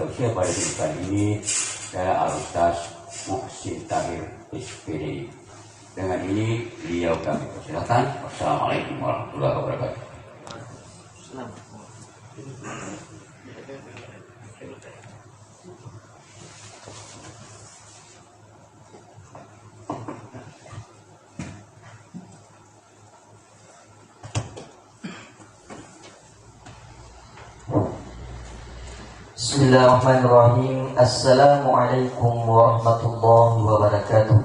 tausiah pada kali ini saya Al-Ustaz Muhsin Tahir SPD. Dengan ini beliau kami persilakan. Wassalamualaikum warahmatullahi wabarakatuh. Bismillahirrahmanirrahim. Assalamualaikum warahmatullahi wabarakatuh.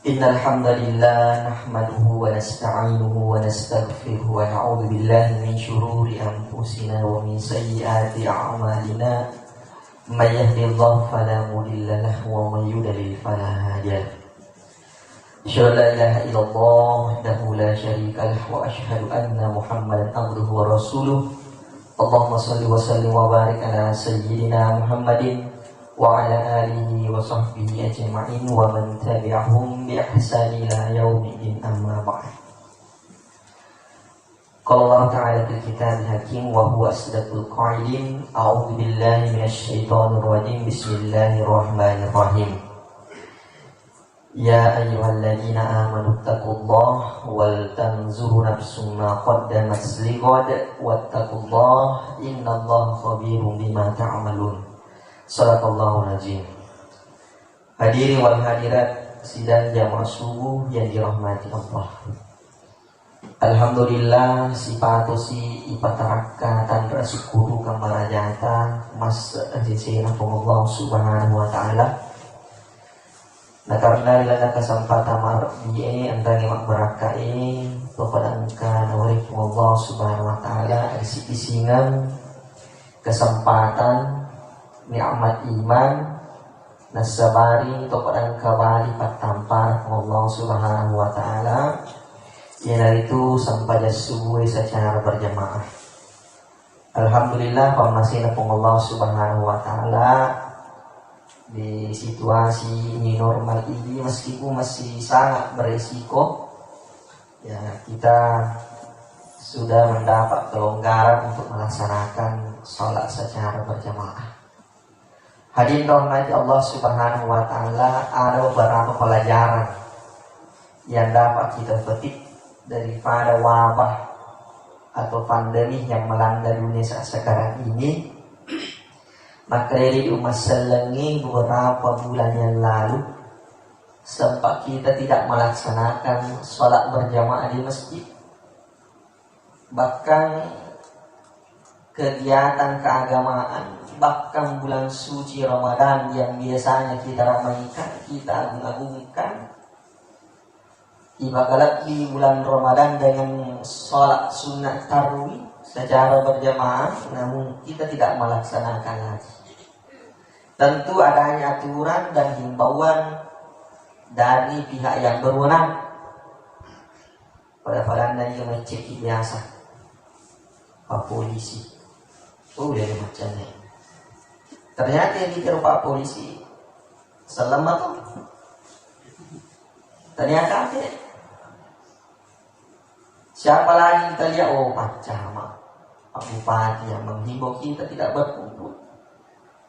Innal hamdalillah nahmaduhu wa nasta'inuhu wa nastaghfiruhu wa na'udzu billahi min shururi anfusina wa min sayyiati a'malina. May yahdihillahu fala mudilla lahu wa may yudlil fala hadiya lahu. Asyhadu an la ilaha illallah wahdahu la syarika lahu wa asyhadu anna Muhammadan abduhu wa rasuluh. Allahumma shalli wa sallim wa barik ala sayyidina Muhammadin wa ala alihi wa sahbihi ajma'in wa man tabi'ahum bi ihsani ila yaumiddin, amma ba'd. Qala Allah ta'ala fil kitabil hakim wa huwa asdaqul qailin. A'udzu billahi minasy syaithanir rajim. Bismillahirrahmanirrahim. Ya ayyuhalladzina amanu taqullaha wal tanzur nafsum ma qaddamat lighad wattaqullaha innallaha khabirum bima ta'malun. Shadaqallahul azim. Hadirin wal hadirat sidang jamaah subuh yang dirahmati Allah. Alhamdulillah sipatosi ipataraka tanra syukuru kamarajata mas ajisina Allah subhanahu wa ta'ala. Nah karena lana kesempatan marbiye antara mak berakai pepadangkan warikum Allah subhanahu wa ta'ala isi-isingan kesempatan nikmat iman nasabari topadang kabali patampar Allah subhanahu wa ta'ala yang itu sampai subuh secara berjamaah. Alhamdulillah pamasina pun Allah subhanahu wa ta'ala di situasi ini normal ini meskipun masih sangat berisiko ya, kita sudah mendapat kelonggaran untuk melaksanakan sholat secara berjamaah. Hadirin rahmati Allah subhanahu wa ta'ala, ada beberapa pelajaran yang dapat kita petik daripada wabah atau pandemi yang melanda dunia saat sekarang ini. Maka dari umat selengi beberapa bulan yang lalu sempat kita tidak melaksanakan sholat berjamaah di masjid. Bahkan kegiatan keagamaan, bahkan bulan suci Ramadan yang biasanya kita ramaikan, kita agung-agungkan, ibarat di bulan Ramadan dengan sholat sunnah tarawih secara berjamaah, namun kita tidak melaksanakan lagi. Tentu adanya aturan dan himbauan dari pihak yang berwenang pada yang mengecek biasa, Pak Polisi. Oh, dari macamnya. Ternyata yang dikira Pak Polisi selama tuh ternyata ada. Siapa lagi kita lihat? Oh, Pak Camat, Pak Bupati yang menghimbau kita tidak berkumpul.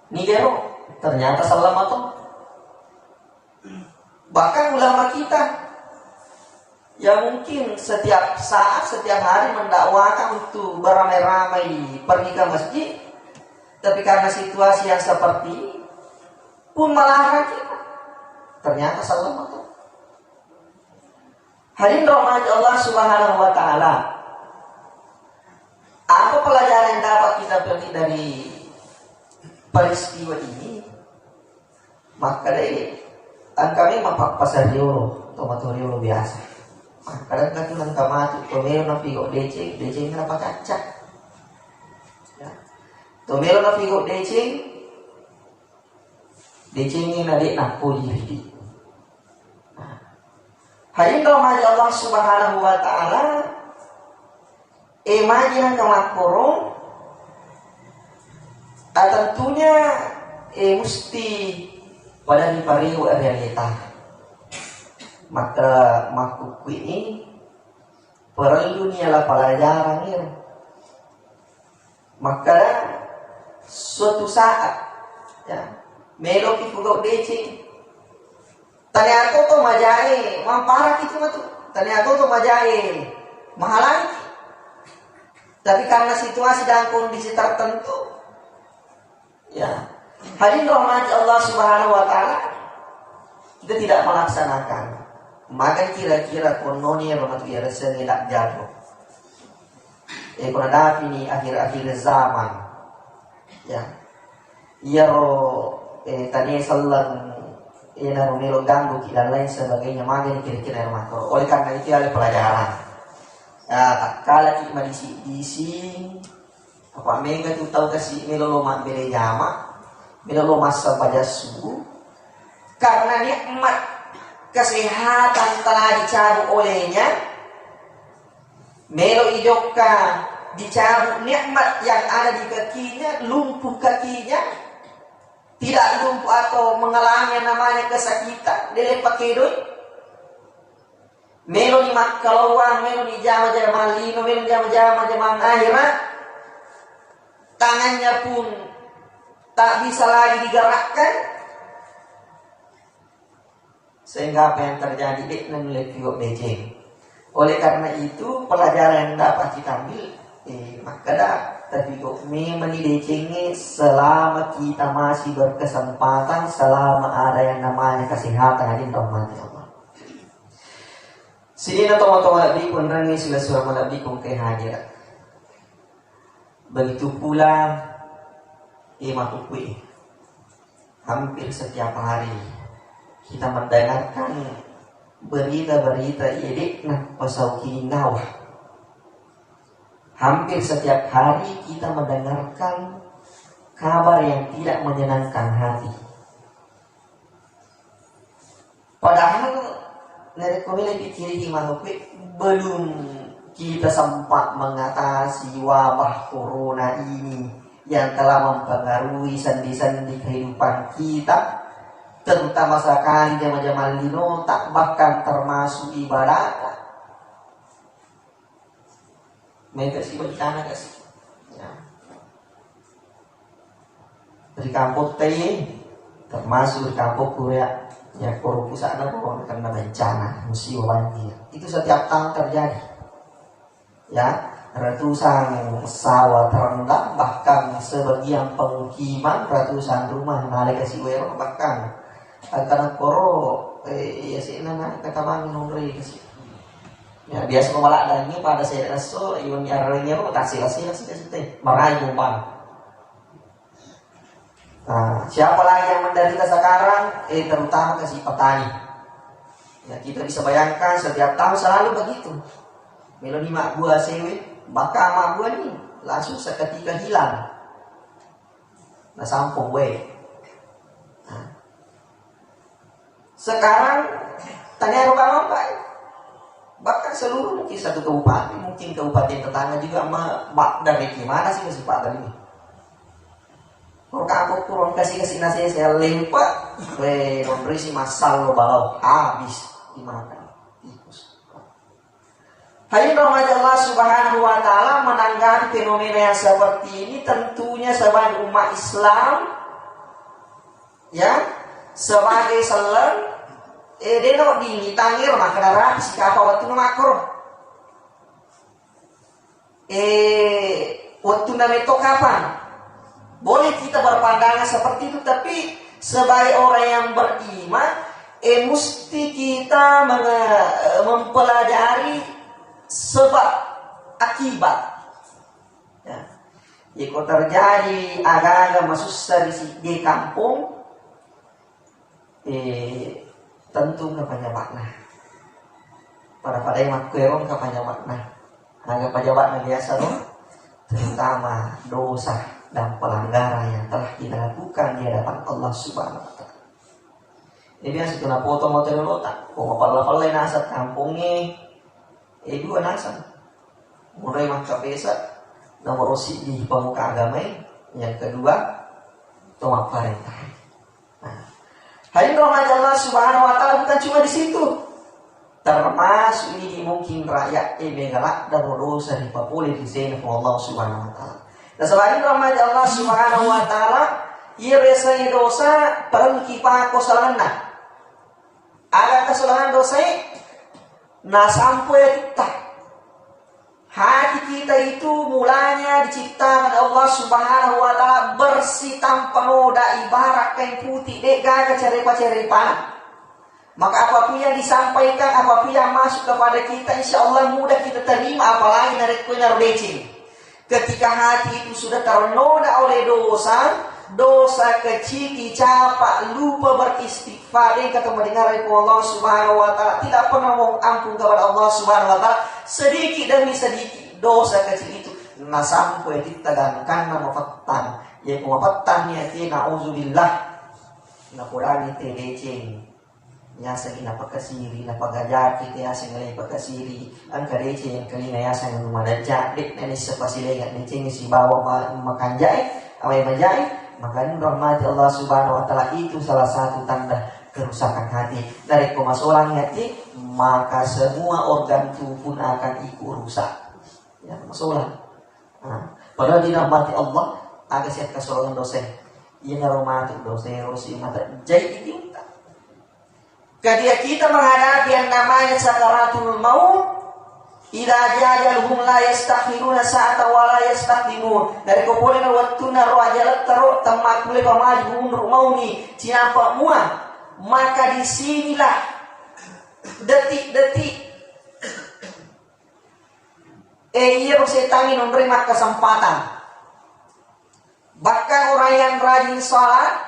Ini dia, ternyata selama tuh. Bahkan ulama kita yang mungkin setiap saat, setiap hari mendakwakan untuk beramai-ramai pergi ke masjid, tapi karena situasi yang seperti pun melarang kita. Ternyata selama tuh. Hadirin rahmati Allah subhanahu wa ta'ala, apa pelajaran yang dapat kita petik dari peristiwa ini? Maka dari kami mapak pasar euro, tomato euro biasa. Kadang-kadang nang kamatu, tomero na pigo DC na pakaca. Ya. Tomero na pigo DC ini nadi na puliri. Hadirin rahmati Allah subhanahu wa ta'ala, imajinkan kelakuan tentunya mesti pada di pariu realita. Maka makhluk ini perlu niala pelajaran ini. Maka suatu saat ya melo kipugo deci tani aku tuh majai mamparak itu mah tuh tani aku tuh majai mahalang. Tapi karena situasi dan kondisi tertentu ya hadirin rahmati Allah Subhanahu wa taala, kita tidak melaksanakan. Maka kira-kira kononi rahmatu ya tidak jatuh. Kuna dapat ini akhir-akhir zaman. Ya. Iya tadi sallan ina rumelo ganggu dan lain sebagainya, maka kira-kira rahmatu. Oleh karena itu ada pelajaran. Ya, kala ikma disi apa mega tu tahu kasih meloloma bele jama meloloma sabaja subuh karena nikmat kesehatan telah dicabut olehnya. Melo ijoka dicabut nikmat yang ada di kakinya, lumpuh kakinya, tidak lumpuh atau mengalami yang namanya kesakitan, dia pakai doi. Melo ni makalawang, melo ni jama-jama lino, melo jama-jama akhirat, tangannya pun tak bisa lagi digerakkan. Sehingga apa yang terjadi dengan lekio beceng. Oleh karena itu pelajaran yang dapat kita ambil, maka tapi kok memang didecengi selama kita masih berkesempatan, selama ada yang namanya kesehatan hadirin rahmati Allah. Sini teman-teman nabi pun rangi sila surah nabi pun kehadiran. Begitu pula matukui. Hampir setiap hari kita mendengarkan berita-berita edek nak pasau kinawah. Hampir setiap hari kita mendengarkan kabar yang tidak menyenangkan hati. Padahal dari komisi dikiri manukwe belum kita sempat mengatasi wabah corona ini yang telah mempengaruhi sendi-sendi kehidupan kita, terutama sekali zaman-zaman lino, tak bahkan termasuk ibadah. Mereka sih bencana kasih. Ya. Dari kampung teh, termasuk di kampung Korea. Ya korup sana pun karena bencana musibah banjir itu setiap tahun terjadi. Ya ratusan sawah terendam, bahkan sebagian pemukiman ratusan rumah nalika siwero bahkan karena koro ya sih nama kekabangan nungri kasih. Ya biasa memalak lagi pada saya rasul iwan yaranya kok tak sila-sila sih meraih umpan. Nah, siapa lagi yang menderita sekarang? Terutama kasih petani. Ya, kita bisa bayangkan setiap tahun selalu begitu. Melodi mak buah sewe, bakal mak buah ini langsung seketika hilang. Nah, sampung we. Nah. Sekarang tanya apa? Bahkan seluruh mungkin satu kabupaten, mungkin kabupaten tetangga juga dari gimana sih masih Pak tadi? Kalau kamu turun kasih nasi saya lempar, memberi si masal lo balau habis dimakan tikus. Hadirin rahmati Allah Subhanahu wa taala, menanggapi fenomena yang seperti ini tentunya sebagai umat Islam ya sebagai selan deno di tangir maka darah sikapa waktu makro waktu nameto kapan boleh kita berpandangan seperti itu, tapi sebagai orang yang beriman mesti kita mempelajari sebab akibat. Ya. Jika terjadi agak-agak masuk di kampung, tentu kepada makna. Pada yang makuerong kepada makna. Agak pejabat biasa loh, terutama dosa dan pelanggaran yang telah kita lakukan di hadapan Allah Subhanahu wa taala. Ini biasa kena foto motor lotak, kok pala-pala nasat kampungnya, dua nasat. Mulai maka pesa nomor rosi di pemuka agama, yang kedua tomak perintah. Nah, hadirin rahmati Allah Subhanahu wa taala bukan cuma di situ. Termasuk ini mungkin rakyat galak dan berdosa di Papua di sini Allah Subhanahu wa taala. Dan selain rahmat Allah Subhanahu wa taala, ia biasanya dosa perlu kita kesalahan. Ada kesalahan dosa nah sampai kita hati kita itu mulanya diciptakan Allah Subhanahu wa taala bersih tanpa noda, ibarat kain putih dek gaga cerepa-cerepa. Maka apapun yang disampaikan, apapun yang masuk kepada kita, insya Allah mudah kita terima, apalagi narik becing. Ketika hati itu sudah ternoda oleh dosa kecil, dicapak, lupa beristighfar, dan ketemu dengar dari Allah Subhanahu wa taala, tidak pernah mau ampun kepada Allah Subhanahu wa taala, sedikit demi sedikit dosa kecil itu nah sampai ditagangkan nama fatan, ya kumapatan ya na'udzubillah na Qur'an itu becing. Ya sagi na pagkasiri na pagajati kaya singalay pagkasiri ang kareche yang kali na yasa ng madajati na sa pasilengan ni cing si bawa makanjai away majai maka rahmat Allah Subhanahu wa taala itu salah satu tanda kerusakan hati. Dari pemasolan hati maka semua organ tubuh pun akan ikut rusak. Ya masolan. Padahal dirahmati Allah agak siap kesolangan dosa. Ia naromati dosa rosi mata jai itu. Ketika kita menghadapi yang namanya sakaratul maut, idza jajalhum la yastakhiruna sa'ata wa la yastaqdimun. Dari kemudian waktuna rajalat taru tamat mulai pamaju mundur mauni cinapa mua. Maka disinilah detik-detik ia setan menerima kesempatan. Bahkan orang yang rajin salat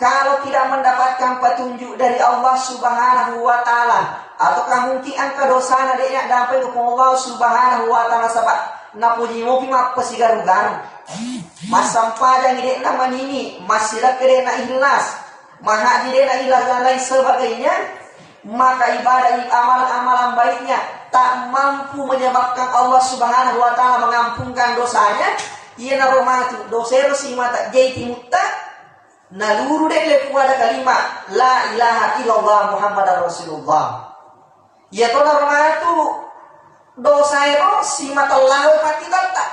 kalau tidak mendapatkan petunjuk dari Allah Subhanahu wa taala ataukah mungkin angka dosa nadeknya sampai ke Allah Subhanahu wa taala sebab napuji mopi mak pasigaru-garu mas sampah yang nama ini masih kena ikhlas maha direna ikhlas dan lain sebagainya, maka ibadah amalan-amalan baiknya tak mampu menyebabkan Allah Subhanahu wa taala mengampunkan dosanya. Ia naromatu dosa si mata jaiti mutta naluru dek ada kalimat la ilaha illallah Muhammadar Rasulullah. Ya to narmatu dosa itu si mata lahu mati tak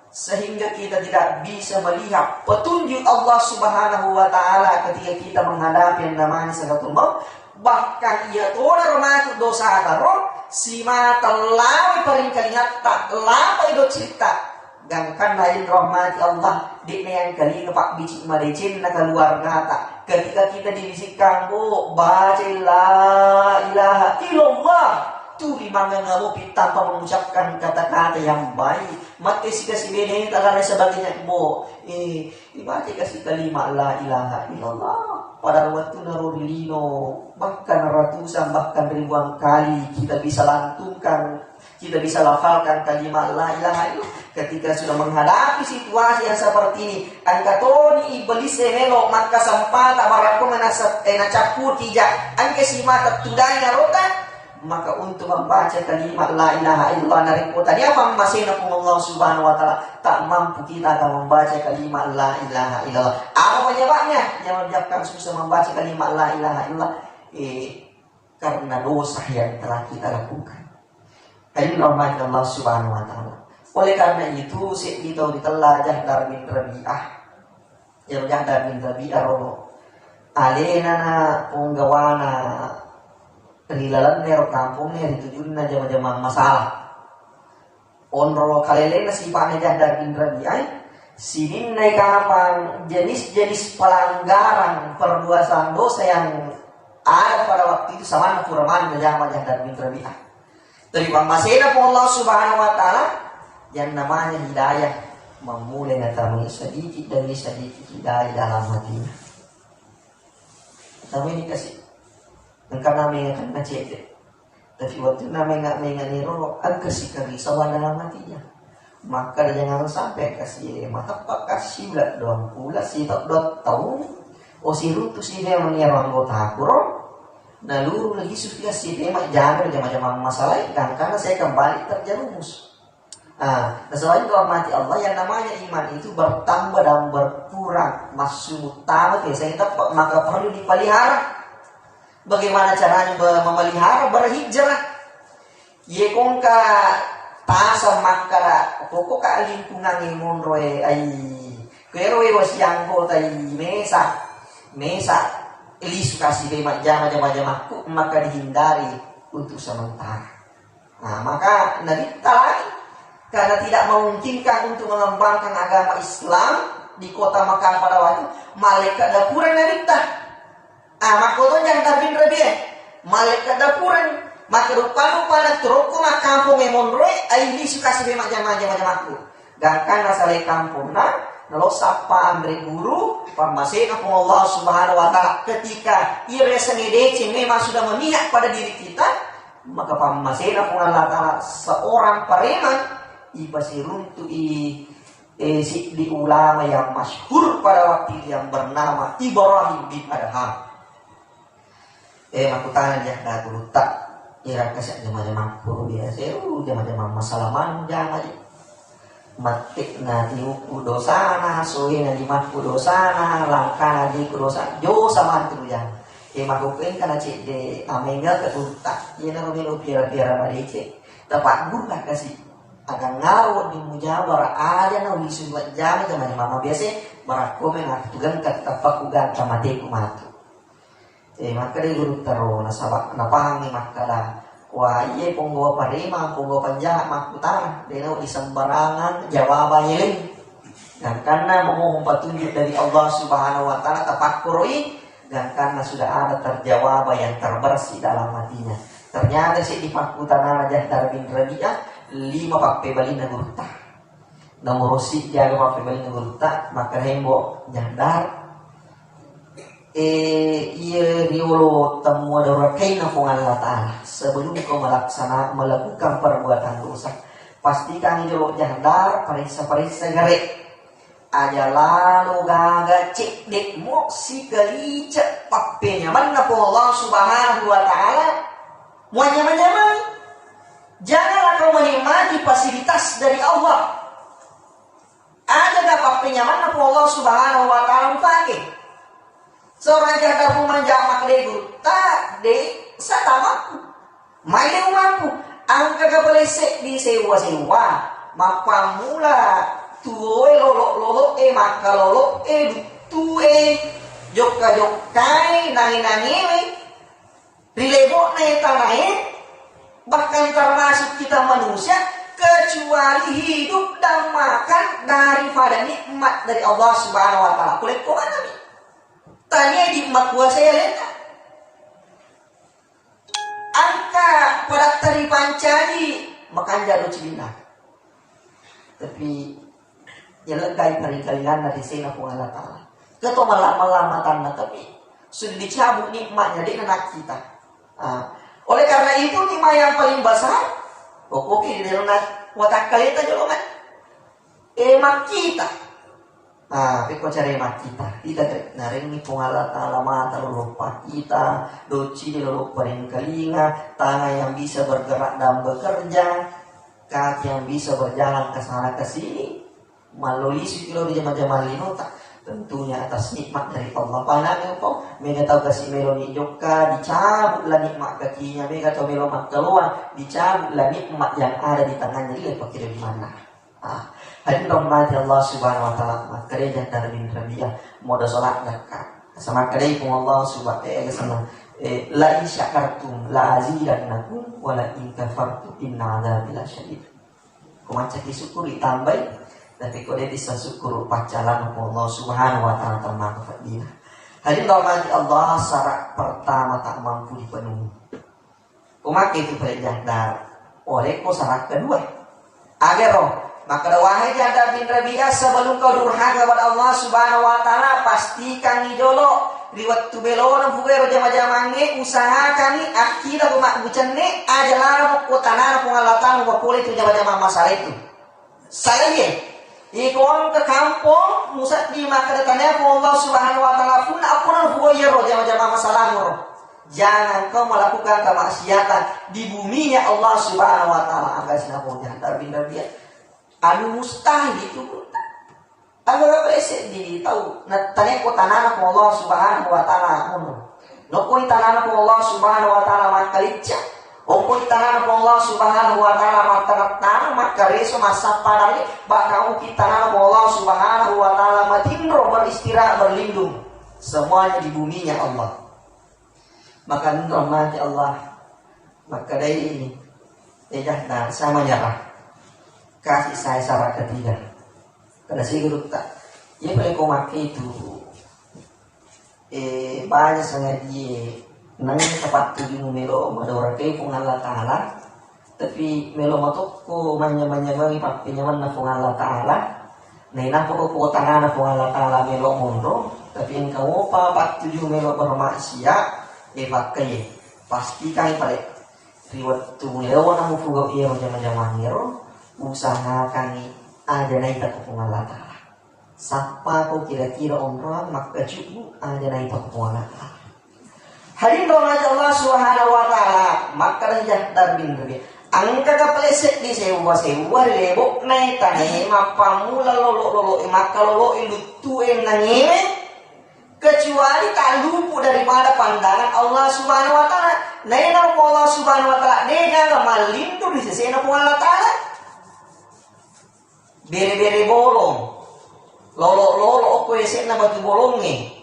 sehingga kita tidak bisa melihat petunjuk Allah Subhanahu wa taala ketika kita menghadapi yang namanya sakaratul maut. Bahkan ia to narmatu dosa taro si mata lahu paling kalimat tak lama itu cerita gangkan lain rahmati Allah di yang kali ngepak bicik madecin na keluarga tak ketika kita dibisikkan baca la ilaha illallah tu dimana ngalupi tanpa mengucapkan kata-kata yang baik mati kasih bene tak ada sebagainya dibaca kasih kalimat la ilaha illallah pada waktu narudilino bahkan ratusan bahkan ribuan kali kita bisa lantunkan, kita bisa lafalkan kalimat la ilaha illallah. Ketika sudah menghadapi situasi yang seperti ini, angkatoni iblis emelo maka sampai tak barako menacapur tidak, angke si mata tudanya rota, maka untuk membaca kalimat la ilaha illallah nariko tadi apa masih napung Allah Subhanahu wa taala tak mampu kita akan membaca kalimat la ilaha illallah. Apa penyebabnya? Yang menyebabkan susah membaca kalimat la ilaha illallah karena dosa yang telah kita lakukan. Ini rahmat Allah Subhanahu wa taala. Oleh karena itu kita ditelah Jahdar bin Rabi'ah. Yang Jahdar bin Rabi'ah alena na unggawana rilalan nero kampung ner ditujun na jama-jama masalah. Onro kalele na sifatnya Jahdar bin Rabi'ah sinin na kapan jenis-jenis pelanggaran perbuatan dosa yang ada pada waktu itu sama na furaman jama Jahdar bin Rabi'ah. Terima kasih Allah Subhanahu wa taala yang namanya hidayah memulai datang sedikit demi sedikit hidayah dalam hatinya. Tapi ini kasih engkau namanya kan ngecek, tapi waktu namanya niro ang kasih kerisauan dalam hatinya. Maka jangan sampai kasih mata pak kasih belat doang pula si tak dot tahu o si rutu si dia mengira anggota akuro. Nah lu lagi sudah si dia jangan macam masalah kan karena saya kembali terjerumus. Nah, selain rahmati Allah yang namanya iman itu bertambah dan berkurang maksud utama saya tepat maka perlu dipelihara. Bagaimana caranya memelihara? Berhijrah. Ye kongka tasa makara pokok ka lingkungan ni monroe ay kero was yang ko tay mesa ilis kasih be majama maka dihindari untuk sementara. Nah, maka Nabi lagi karena tidak memungkinkan untuk mengembangkan agama Islam di kota Makkah pada waktu malaikat dapuran Nabi makotonya tabin rabi malaikat dapuran maka rupa-rupa teroko mak kampung emonroy ay ilis kasih be majama aku gangkan nasalay kampung Lalu sapa amri guru farmasi na kung Allah subhanahu wa ta'ala ketika iresenidece memang sudah memihak pada diri kita, maka farmasi na kung Allah ta'ala seorang pareman ibasiruntu di ulama yang masyhur pada waktu yang bernama Ibrahim bin Adham. Makutanan ya dah dulu tak ira kasih jama-jama guru biasa, jama-jama masalaman jangan matik na tiuku dosa na suwi na lima dosa na langka na di dosa jo sama tu yang makukin kana cik de amenga ke utak ye na romelo pira-pira barice tepat buka kasih akan ngaruh di mujabar ada na wisu buat jam sama mama biasa barakomen aku tugan kat tapak ugan tamate kumatu maka de guru taro na sabak na pangi makala wah iya punggo parima punggo panjang makutang deno di sembarangan jawabannya lain dan karena memohon petunjuk dari Allah subhanahu wa ta'ala tafakkurui dan karena sudah ada terjawab yang terbersih dalam hatinya ternyata si di fakultas Raja Darbin Rabi'ah 5 pakai bali nagurta nomor si jaga pakai bali nagurta maka hembo jandar ia riolo temu darurat kaina kung Allah Ta'ala sebelum kau melakukan perbuatan dosa pastikan jolo jandar parisa gare aja lalu gaga cek dek moksi kali cek papenya mana po Allah subhanahu wa ta'ala mau nyaman janganlah kau menikmati fasilitas dari Allah ada gak papenya mana po Allah subhanahu wa ta'ala pakai seorang janda pun menjamak degu tak de satamaku maile umaku angka kapalese di sewa maka mula tuwe lolo maka lolo tuwe joka jokai nangi rilebo tanah bahkan termasuk kita manusia kecuali hidup dan makan daripada nikmat dari Allah subhanahu wa ta'ala kulit kau nabi tanya di mak gua saya lihat angka pada tari pancadi makan jadu cina tapi ya legai kali-kalian dari sini aku Allah Ta'ala ketua malam tanah tapi sudah dicabut nikmatnya di anak kita oleh karena itu nikmat yang paling besar pokoknya di dalam watak kalian aja loh emak kita tapi kau cari emak kita naring ni pengalat alamat lupa kita doci lupa yang kelinga tangan yang bisa bergerak dan bekerja kaki yang bisa berjalan ke sana ke sini melalui sikilo di jam-jam linota tentunya atas nikmat dari Allah panang kau mega tahu kasih meloni joka dicabutlah nikmat kakinya mega tahu melomat keluar dicabutlah nikmat yang ada di tangannya dia pakai di mana hadirin rahmati Allah subhanahu wa ta'ala kerja dari Rabi'ah moda salat dekat sama kerja pun Allah subhanahu wa ta'ala la in syakartum la azidannakum wa la in kafartum inna adzabi lasyadid kumaca disyukuri tambah tapi kau dia bisa syukur pacalan Allah subhanahu wa ta'ala termasuk fadilah hadirin rahmati Allah syarat pertama tak mampu dipenuhi kumaca itu perjalanan oleh kau syarat kedua agar maka wahai janda bin Rabi'ah sebelum kau durhaka kepada Allah subhanahu wa ta'ala pastikan ni jolo riwat tu belona fugero jama-jamange usaha kami akhidah bumak bucenne ajalah ko tanah ko Allah ko boleh tu jama-jama masalah itu saya ikon ke kampung musat di maka datanya ko Allah subhanahu wa ta'ala pun apunan fugero jama-jama masalah moro jangan kau melakukan kemaksiatan di buminya Allah subhanahu wa ta'ala agar sinapo janda bin Rabi'ah anu mustahil itu anu apa sih di tahu tanya ko tanana ko Allah subhanahu wa ta'ala no ko tanana ko Allah subhanahu wa ta'ala makalica Opo itanana po Allah subhanahu wa ta'ala matanatana maka reso masa padali bakau kitanana po Allah subhanahu wa ta'ala matindro beristirahat berlindung semuanya di buminya Allah. Maka rahmati Allah maka dari ini dan saya menyerah kasih saya syarat ketiga karena saya guru tak ini paling kau makai itu banyak sangat dia nang tepat tujuh melo madora kay kung Allah Ta'ala tapi melo matok ko manya-manya bagi papinyaman na kung Allah Ta'ala na inapo ko po tangan na kung Allah Ta'ala melo mundo tapi yung kamu pa tujuh melo bermaksya pakai pasti kang pala riwat tu melo na mo fugaw iyo jama-jama ngiro usaha kang ada na ita kung Allah Ta'ala sapa ko kira-kira omra makacubu ada na ita kung Allah Ta'ala. Hadirin rahmat Allah subhanahu wa ta'ala maka rajah darbin rabi angka kapalesek di sewa lebok naik tane mapamula lolo maka lolo ilutu nangime kecuali tak lupu daripada pandangan Allah subhanahu wa ta'ala naina Allah subhanahu wa ta'ala nega malindu di sesena Allah ta'ala bere-bere bolong lolo ko esena batu bolonge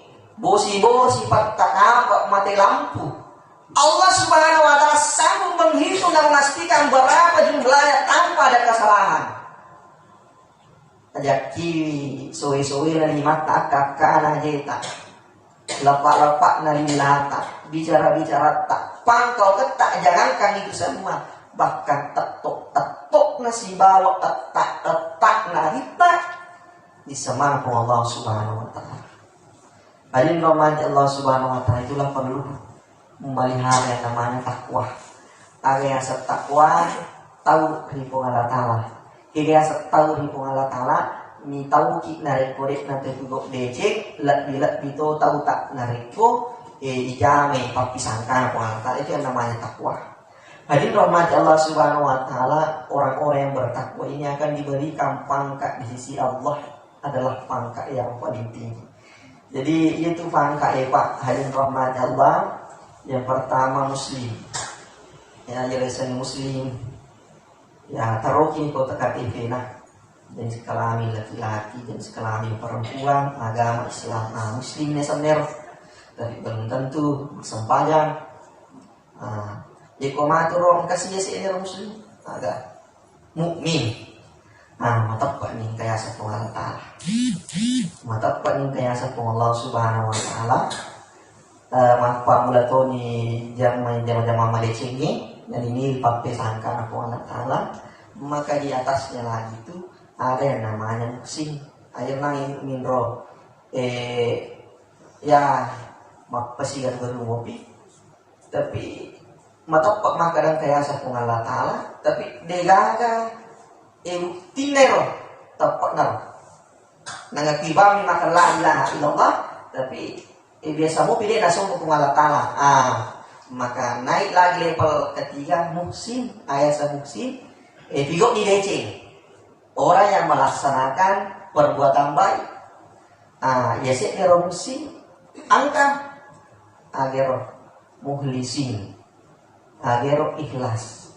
bosi-bosi tak apa mati lampu. Allah subhanahu wa ta'ala sanggup menghitung dan memastikan berapa jumlahnya tanpa ada kesalahan. Ajak kiri, soe-soe na lima kakak na jeta. Lepak-lepak na lata, bicara-bicara tak. Pangkau ketak, jangankan itu semua. Bahkan tetok na si bawa tetak na hita. Disemangku Allah subhanahu wa ta'ala. Hadirin rahmati Allah subhanahu wa ta'ala itulah perlu memelihara yang namanya takwa. Area takwa tahu ripung Allah Ta'ala. Area tahu ripung Allah Ta'ala ni tahu ki narik korek nanti tugok decek lat bito tahu tak nariko dijame papisangkan Allah Ta'ala itu yang namanya takwa. Hadirin rahmati Allah subhanahu wa ta'ala orang-orang yang bertakwa ini akan diberikan pangkat di sisi Allah adalah pangkat yang paling tinggi. Jadi itu pangkat Pak hadirin rahmat Allah. Yang pertama muslim. Ya jelasan muslim. Ya tarokin kota KTP nah. Dan sekelami laki-laki dan sekelami perempuan agama Islam. Nah muslimnya sebenarnya tapi belum tentu sempajang. Jadi komaturong kasih si ini muslim agak mukmin. Matapat nih kaya sa Allah Ta'ala. Matapat nih kaya sa Allah Subhanahu wa Ta'ala. Mula to ni jama-jama malechingi dan ini pakai sangka Allah Ta'ala. Maka di atasnya lagi itu ada yang namanya musim. Ayo nang minro ya mapasigan baru ngopi. Tapi matapat makanan kaya sa Allah Ta'ala. Tapi degaga tinero tepat naro nangakibami makan la ilaha illallah tapi biasa mau pilih nasong ke Allah Ta'ala maka naik lagi level ketiga muhsin ayat muhsin bigok di DC orang yang melaksanakan perbuatan baik ya sih nero muhsin angka agero muhlisin agero ikhlas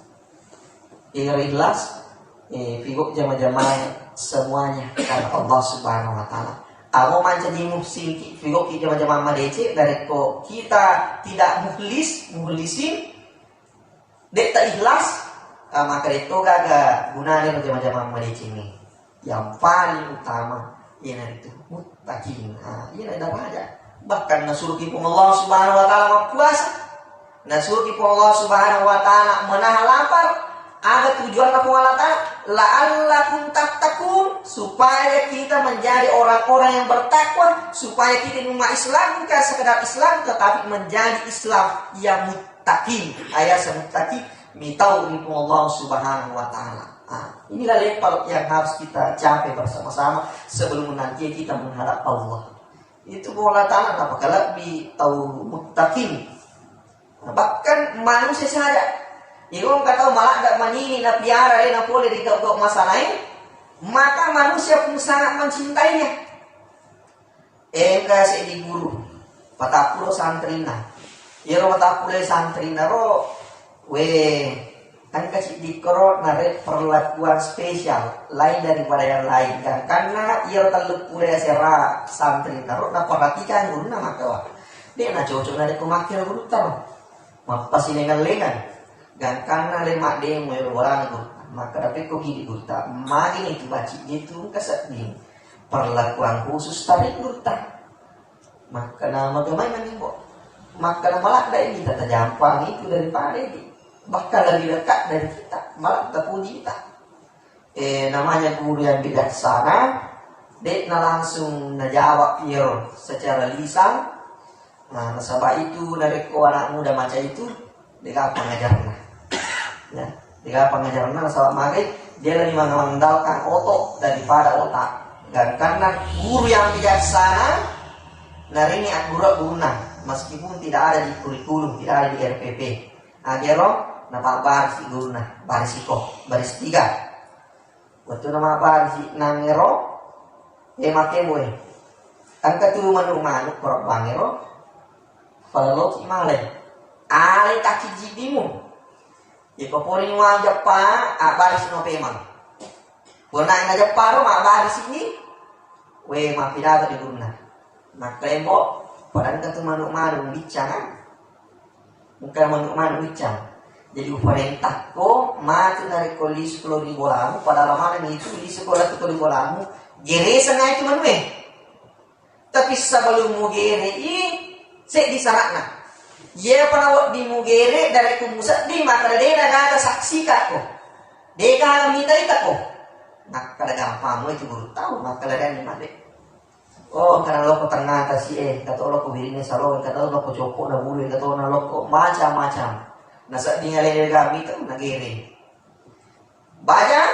figok jama-jama semuanya karena Allah subhanahu wa ta'ala. Aku menjadi muhsin figok jama-jama madece dari ko kita tidak muhlisin dek tak ikhlas maka itu gaga gunanya jama-jama madece ini. Yang paling utama ialah itu muttaqin. Ini ada banyak. Bahkan nasuruh kipu Allah subhanahu wa ta'ala puasa. Nasuruh kipu Allah subhanahu wa ta'ala menahan lapar. Ada tujuan Allah Ta'ala la'allakum tattaqun supaya kita menjadi orang-orang yang bertakwa, supaya kita umat Islam bukan sekedar Islam tetapi menjadi Islam yang muttaqin. Ayat muttaqin mitau ribu Allah Subhanahu wa Ta'ala. Inilah level yang harus kita capai bersama-sama sebelum nanti kita menghadap Allah. Itu Allah Ta'ala apakah lebih tahu muttaqin. Bahkan manusia saja Ibu kata malah tak manini na piara na boleh dikau masalah ini, maka manusia pun sangat mencintainya. Kasih di guru, patapulo santrina, iro patapulo santrina ro kan kasih dikoro narik perlakuan spesial lain daripada yang lain kan, karena ia terlalu pula sera santri taruh na perhatikan guru nama kawa dia na cocok narik kumakir guru taruh mapas ini lengan kan, karena lemak dia mau orang guru maka tapi kok gini guru tak makin itu baci gitu kasat nih perlakuan khusus tarik guru tak maka nama kemana nih bo maka malah ada ini tata jampang itu daripada ini bahkan lebih dekat dari kita malah kita puji kita namanya guru yang bijaksana dia langsung najawab piro secara lisan nah nasabah itu dari anak muda macam itu dia pengajarnya ya dia pengajarnya nasabah maghrib dia lebih mengandalkan otot daripada otak dan karena guru yang bijaksana hari ini guru guna meskipun tidak ada di kurikulum, tidak ada di RPP. Agero nama baris guru nah baris iko baris 3. Waktu nama baris nangero make boy. Angka tu manu korok bangero. Kalau si male, ale kaki jidimu. Iko poring wang Jepang, baris no pemang. Pernah ina Jepang mak baris ini, mapidata di guru nah. Maklembo padahal kan tuh manuk bicara bukan manuk bicara jadi uparentah ko mati dari koli sekolah di bolamu pada lama itu di sekolah itu di bolamu gere sengaja itu manue tapi sebelum mu gere di sarakna dia pernah di mu gere dari kumusat di maka dia ada saksi kako dia kan minta itu ko maka ada gampang itu baru tahu maka ada yang mati. Oh, karena lo tengah kasih kata lo kubirinnya salon, kata lo copok na bulu, kata lo macam-macam. Nasa dingalai kami itu nagiri. Banyak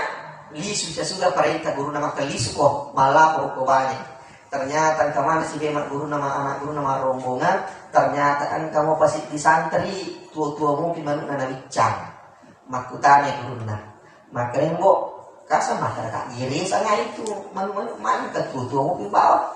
lisu sudah perintah guru nama kelisu kok malah kok banyak. Ternyata kemana sih bemak guru nama anak guru nama rombongan. Ternyata kan kamu pasti di santri tua-tua mungkin manuk nana bicang. Makutanya guru nah. Makanya kok kasar masyarakat giri sangat itu manuk ke tua-tua mungkin bawah.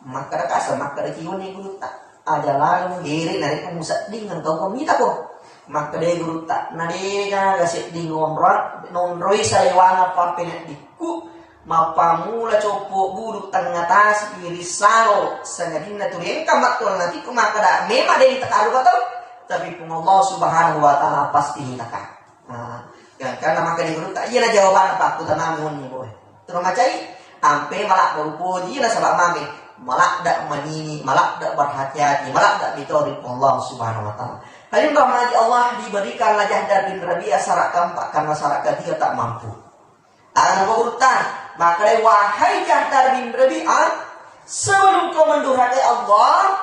Maka kasar maka kiwan yang guru tak ada lalu giri dari pemusat dengan kau komita ko maka dia guru tak nade kan gasik di nonroi saya wana papenet diku mapamula copo buruk tengah tas iri salo sangadina tu yang kamat tu nanti ku maka dah memang dia tekaru kata tapi pun Allah Subhanahu wa taala pasti takkan karena maka dia guru tak iya jawaban apa aku tanamun ni boy terus macam ampe malak berpuji lah sebab mami malak dak menini, malak dak berhati-hati, malak dak ditorik Allah Subhanahu wa taala. Halim rahmati Allah diberikan lajah bin Rabi'ah sarak keempat karena sarak ketiga tak mampu. Akan berurutan, maka wahai Jahdar bin Rabi'ah, sebelum kau mendurhakai Allah,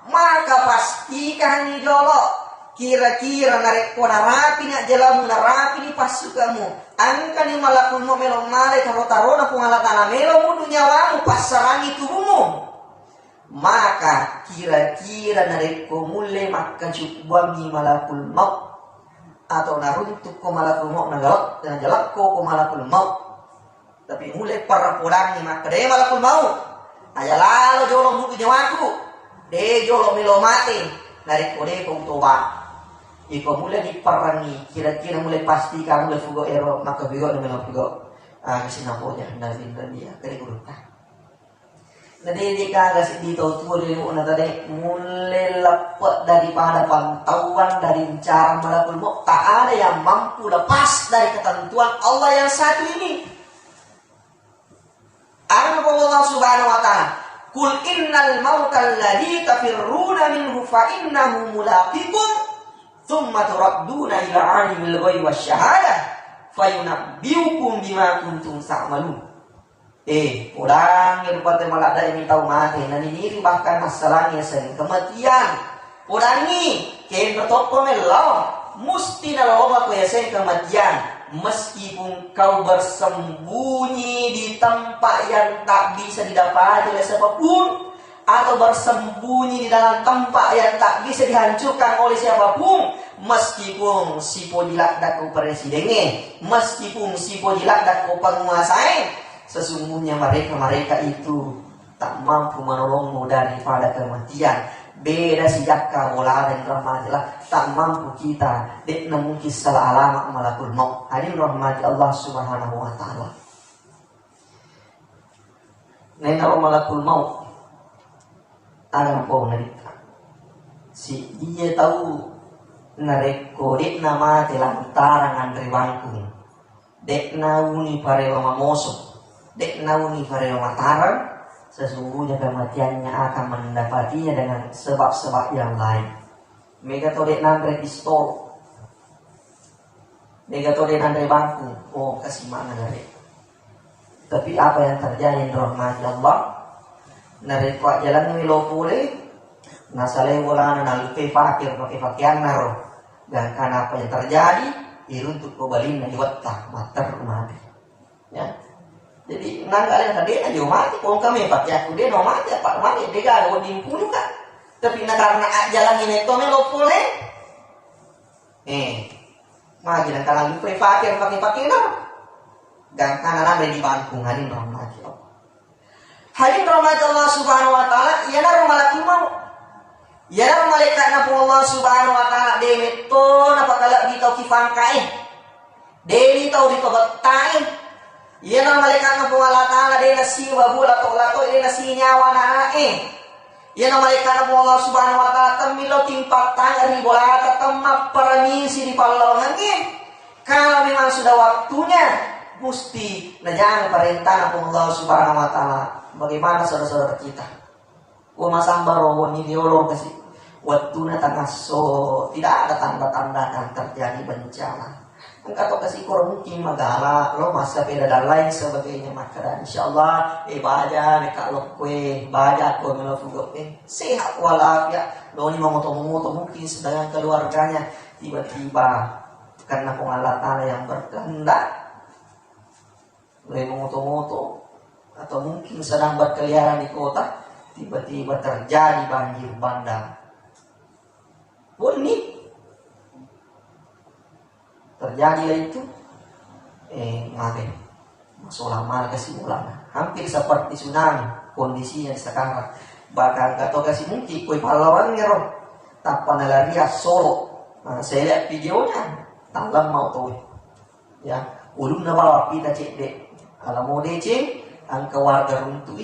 maka pastikan ni jolok. Kira-kira narik ko narapi nak jelamu narapi ni pasukamu. Angka ni malakul mo melong male taro na pungalatan na melong mo dunyawamu pasarangi tubuhmu. Maka kira-kira narik ko mule maka cukbangi malakul maut atau naruntuk ko malakul maut nagalak ko malakul maut. Tapi mule para pulang ni maka de malakul maut. Ayalalo jolo mo dunyawaku. De jolo melo mati narik ko de ko toba. Iko mulai diperangi, kira-kira mulai pasti kamu mulai fugo ero maka bigo dengan fugo kasi naponya nabi dia kali gurita. Nadi dika kasi dito tuh dari una tadi mulai lepas daripada pantauan dari cara malakul maut tak ada yang mampu lepas dari ketentuan Allah yang satu ini. Allah Subhanahu wa taala Kul innal mautal ladzi tafirruna minhu fa innahu mulaqikum thumma turadduna ila alimil ghaibi wasyahadah fayunabbiukum bima kuntum ta'malun. Orang yang berkata malak dari tahu mati dan ini bahkan masalahnya sering kematian. Orang ini kain bertoko melau mesti nalawa ko yasen kematian meskipun kau bersembunyi di tempat yang tak bisa didapati oleh siapapun atau bersembunyi di dalam tempat yang tak bisa dihancurkan oleh siapapun, meskipun si podilat daku presidennya, meskipun si podilat daku penguasai, sesungguhnya mereka itu tak mampu menolongmu daripada kematian. beda si jakka bola dan rahmat lah tak mampu kita dek mungkin salah alamat malakul maut. Hadirin rahmati Allah Subhanahu wa taala. Nena malakul maut tangan po narita. Si dia tahu nareko dek nama telantaran andre bangkung. Dek nauni parewa mamoso. Dek nauni parewa mataran. Sesungguhnya kematiannya akan mendapatinya dengan sebab-sebab yang lain. Mega todek nandre pistol, mega todek nandre bangku. Oh, kasih mana dari? Tapi apa yang terjadi rahmat Allah? Nare kuat jalan milo pule, nasale bola nalupe fakir pakai pakaian naro. Dan karena apa yang terjadi? Iruntuk kobalin na iwatta mater mati. Ya. Jadi nanggalin tadi aja mati, kalau kami pakai aku dia no mati apa mati dia gak ada dimpul kan. Tapi karena jalan ini itu melo pule, magi dan kalau lupa fakir pakai no, dan karena ada di bangkung hadim rahmat Allah. Hadim rahmat Allah Subhanahu Wa Taala, ia naruh malaikat mau, ia naruh malaikat napu Allah Subhanahu Wa Taala demeto napa kalau ditau kifangkai, deli tau ditobatai. Ia nama malaikat na Allah Ta'ala dia nasi wabula lato dia nasi nyawa na ia nama malaikat na Allah Subhanahu Wa Ta'ala temilo timpak tangan ribola temak permisi di palau nangin. Kalau memang sudah waktunya mesti jangan perintah na Allah Subhanahu Wa Ta'ala. Bagaimana saudara-saudara kita masambaro ini diolong kasih waktunya tengah so tidak ada tanda-tanda akan terjadi bencana. Engkau kasih kurang mungkin magala lo masa beda dan lain sebagainya maka dan insyaallah baja neka lo kue baja ko melakukan sehat walafiat lo ni moto mungkin sedang keluarganya tiba-tiba karena Allah Ta'ala yang berkehendak lo moto atau mungkin sedang berkeliaran di kota tiba-tiba terjadi banjir bandang ini terjadi itu mati masalah mal kesimpulan hampir seperti tsunami kondisinya sekarang. Bahkan gak tahu kasih mungkin kue pahlawan ngero tanpa nalaria Solo. Saya lihat videonya tanggal mau tuh ya ulun na bawa kita cek dek kalau mau DC angka warga runtuh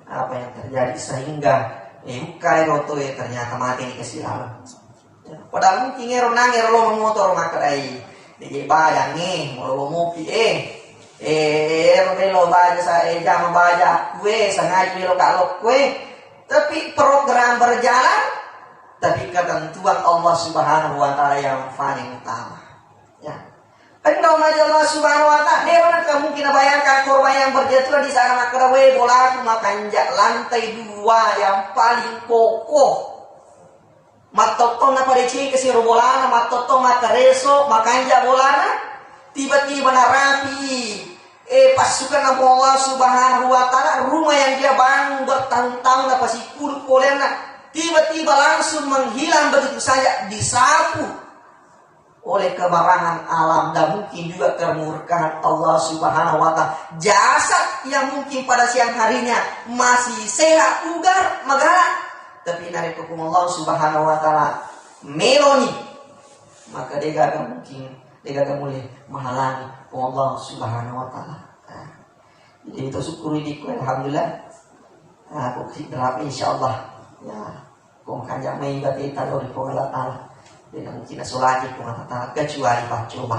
apa yang terjadi sehingga bukai roto ternyata mati di kesilapan ya, padahal mungkin ngero nangero lo motor makadai jadi bayang mau mopi lo baca saya jangan baca kue sengaja lo kalau kue tapi program berjalan tapi ketentuan Allah Subhanahu Wa Taala yang paling utama ya kan Allah Subhanahu Wa Taala dia mana mungkin bayangkan korban yang berjatuhan di sana makarawe bola cuma panjat lantai 2 yang paling kokoh. Matotong na pareci kasi bolana, matotong makareso, makanja bolana, tiba-tiba na rapi. Pasukan ng Allah Subhanahu Wa Ta'ala, rumah yang dia bangun bertahun-tahun na pasikul polen na, tiba-tiba langsung menghilang begitu saja, disapu oleh kemarahan alam dan mungkin juga kemurkaan Allah Subhanahu Wa Ta'ala. Jasad yang mungkin pada siang harinya masih sehat, ugar, magara, tapi dari hukum Allah Subhanahu Wa Ta'ala meloni maka dia gak mungkin dia gak boleh menghalangi Allah Subhanahu Wa Ta'ala. Jadi itu syukuri diku alhamdulillah aku kasih terapi insyaallah ya kung kanya may ibati talo rin po Allah Ta'ala dan mungkin nasulati kung Allah kecuali pak coba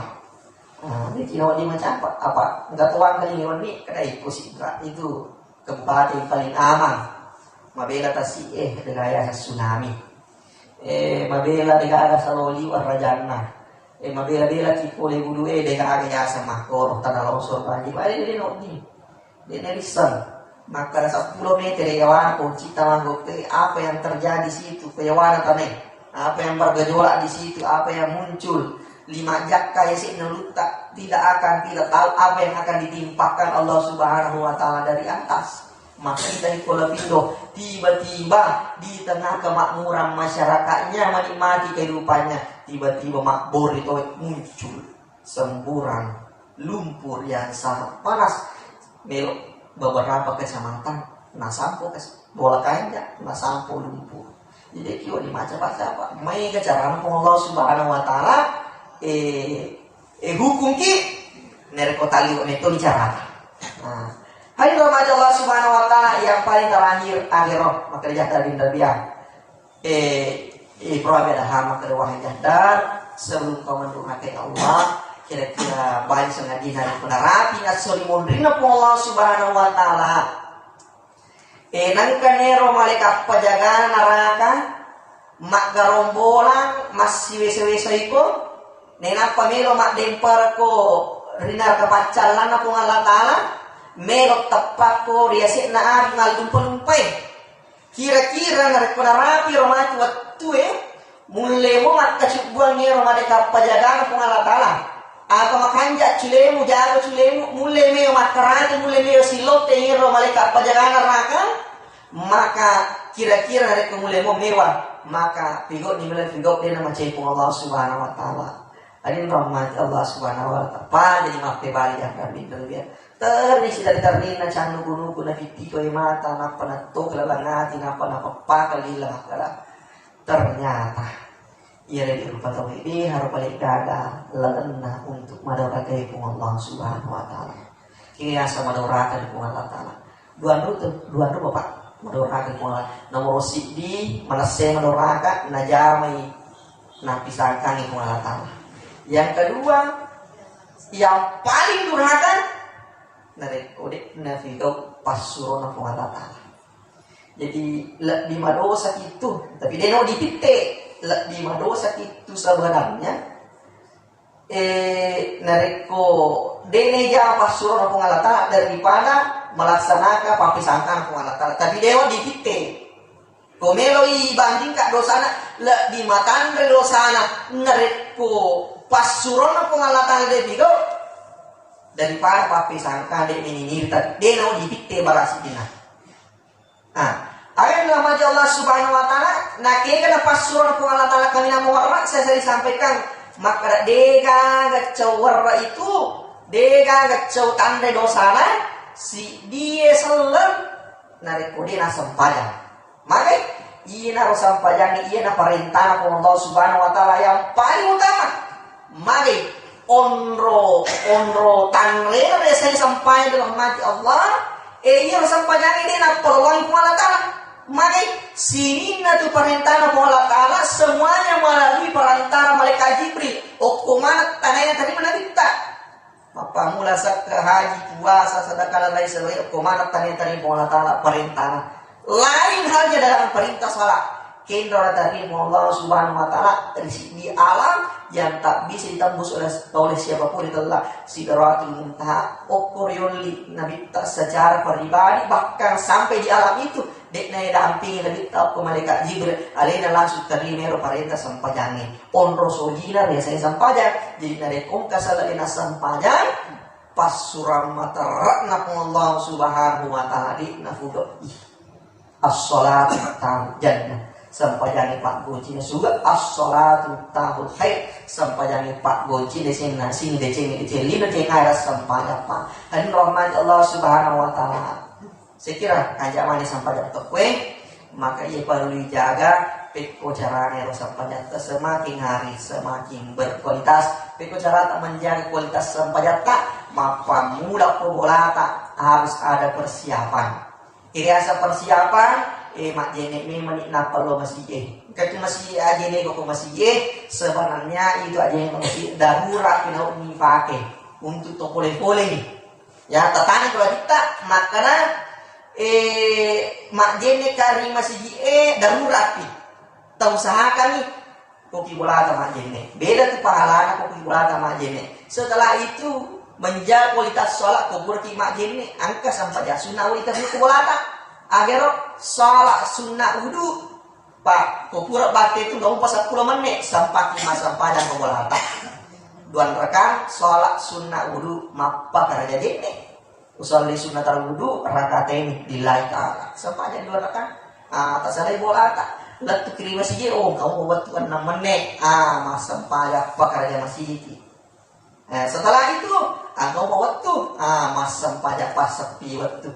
di kinawa di macam apa enggak tuang kali ini kadai posisi itu tempat yang paling aman. Mabela tasi degaya sa tsunami mabela degaya sa loli warrajanna mabela ki pole bulu degaya sa makor tanah longsor banjir ari din ni nerisan maka sa 10 meter yawan po cita manggok apa yang terjadi di situ keyawanan tanah apa yang bergejolak di situ apa yang muncul 5 jakka yang sinulutak tidak tahu apa yang akan ditimpakan Allah Subhanahu Wa Ta'ala dari atas. Maka kita Kolapindo tiba-tiba di tengah kemakmuran masyarakatnya menikmati kehidupannya tiba-tiba makbur itu muncul semburan lumpur yang sangat panas belok beberapa kecamatan nasampo bola kanja nasampo lumpur Jadi kyo di macam apa? Mai kejaran Allah Subhanahu Wa Taala hukum ki nereko tali itu dicara. Nah, hari ramaja Allah Subhanahu Wa Taala yang paling terakhir akhirat maka dijadar di dalam Proabeda hama ke wahai jadar sebelum kau mendurhakai Allah kira-kira baik sengaja hari penarapi asori mondrina po Allah Subhanahu Wa Taala nangkanero malaikat penjagaan neraka mak garombolang masih wese-wese iko nena pamelo mak dempar ko rinar kepacalan na po Allah Taala melok tepat ko riasik na ari ngalumpai kira-kira narek penarapi romati waktu mulai mo mat kacubuan ni romade kapajagaan po Allah Taala apa makanja culemu jago culemu mulai me mat karate mulai me silot te ni romade kapajagaan neraka maka kira-kira narek mulai mo mewah maka pigot ni mulai pigot dia nama cai po Allah Subhanahu Wa Taala adin rahmat Allah Subhanahu Wa Taala pa jadi maaf bali akan dia terisi dari karnina candu gunung kuna fiti koi mata napa na to kelabangati napa pakali lah kala ternyata ia dari rupa tauhid harus balik dada lelena untuk madarakai pun Allah Subhanahu Wa Taala kira sama madarakai pun Allah Taala dua ru bapak madarakai pun Allah nomor sidi malase madarakai najamai napisahkan pun Allah Taala yang kedua yang paling durhaka narek odek nafigau pasurona po Allah Taala. Jadi di madosa itu, tapi dia no dipite di madosa itu sebenarnya narek ko dene ja pasurona po Allah Taala daripada melaksanakan papisangkan po Allah Taala. Tapi dia no dipite. Komelo banding kak dosana di matandre dosana narek ko pasurona po Allah Taala depigau daripada papi sangka dek ini tadi dia mau dipikte barasi dina. Ayat nama Allah Subhanahu Wa Taala nak kena pasuran ku Allah Taala kami nama warna saya sampaikan maka dega gacau warna itu dega gacau tanda dosana si dia selam narik kode na sampajan maka iya na sampajan iya na perintah ku Allah Subhanahu Wa Taala yang paling utama maka onro tangler saya sampai dalam mati Allah iya sampai ini nak peluang Allah Taala maka sini na tu perintah Allah Taala semuanya melalui perantara malaikat Jibril mana tanahnya tadi mana kita apa mula sak haji puasa sedekah dan lain sebagainya mana tanahnya tadi Allah Taala perintah lain halnya dalam perintah salat kendora dari Allah Subhanahu Wa Taala di alam yang tak bisa ditembus oleh siapapun itulah Sidratul Muntaha okorioli Nabi tak secara pribadi bahkan sampai di alam itu dek naik dampingi Nabi tak ke malaikat Jibril alena langsung terima perintah sampajangin onro sojina biasanya sampajang jadi nade kongka salena sampajang pas suram mata rakna Allah Subhanahu Wa Taala di nafudo as-salatu jannah sampajani Pak Goci juga as-salatu tahul khair sampajani Pak Goci di sini nasi di sini lima cengar sampajak Pak dan rahmat Allah Subhanahu Wa Taala sekira kanjamani sampajak tekwe maka ia perlu dijaga peko caranya sampajak semakin hari semakin berkualitas peko cara tak menjaga kualitas sampajak tak maka mudah perbolata harus ada persiapan iriasa persiapan mak jenek ni manik napa lo masih kaki masih aja nih kok masih sebenarnya itu aja yang masih darurat kita pakai untuk to boleh ya tatani kalau kita makanya mak jenek kari masih darurat nih tak usahakan nih kopi bola mak jenek beda tuh pahala kopi bola mak jenek setelah itu menjaga kualitas sholat kubur mak jenek angka sampai jasuna kualitas bola agar salat sunnah wudu Pak kupura bate itu dong pas 10 menit sampai masa panjang kebolata duan rekan salat sunnah wudu mapa karena jadi nih usolli sunnah wudu rakaat ini dilai ta'ala sampai dua rekan atas ada bolata letu kiri masjid kamu buat 6 menit masa panjang apa karena masih setelah itu kamu buat tuh masa panjang pas sepi waktu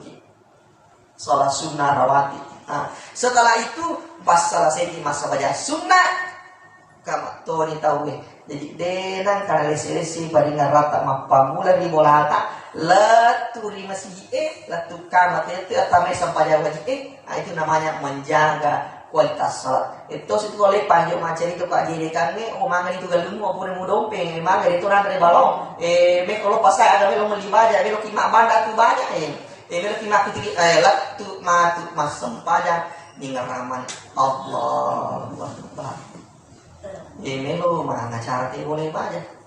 salat sunnah rawatib Nah, setelah itu pas selesai di masa baca sunnah kama toni tahu jadi denang karena lesi-lesi baringan rata mapamula di bolata laturi masih latu kama itu atamai sampaya wajib nah, itu namanya menjaga kualitas salat. Itu oleh panjang macam itu Pak Dede kami mangan itu galung maupun mau dompeng mangan itu nanti balong me kalau pas ada melo melibaja melo kima banda tu banyak melo kima kiti tu mas sampaya dengan raman Allah Akbar. Melo mana cara dia boleh baca.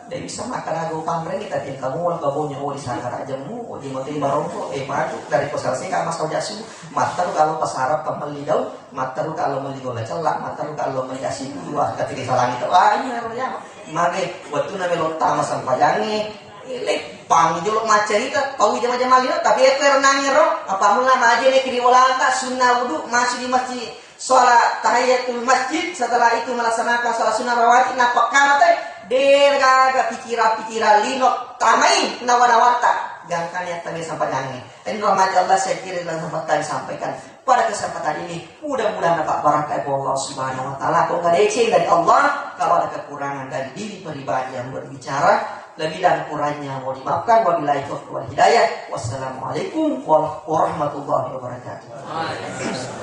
Dia bisa makan lagu pamreng kita tin kamu wal kabunya di sana rajamu di mati barongko maju dari posasi ka mas jasu mataru kalau pasarap pembeli daun mataru kalau meli gola celak mataru kalau meli asin dua ketika salang itu ini namanya mage waktu na melo tama sampayange lek pang jolo macerita kau ide macam malino tapi ekor nangiro apa mula maje ne kiri walanta sunnah wudu masih di masjid sholat tahiyatul masjid setelah itu melaksanakan sholat sunnah rawatib napakkan teh derga pikiran linok tamai nawana-wata gangkannya tadi sampai nangis. Dan rahmat Allah saya kira dalam kesempatan disampaikan pada kesempatan ini mudah-mudahan dapat berkah Allah Subhanahu Wa Taala. Kalau ada izin dari Allah, kalau ada kekurangan dari diri pribadi yang berbicara lebih dan kurangnya mau dimaafkan. Wabillahi taufiq wal hidayah. Wassalamualaikum warahmatullahi wabarakatuh.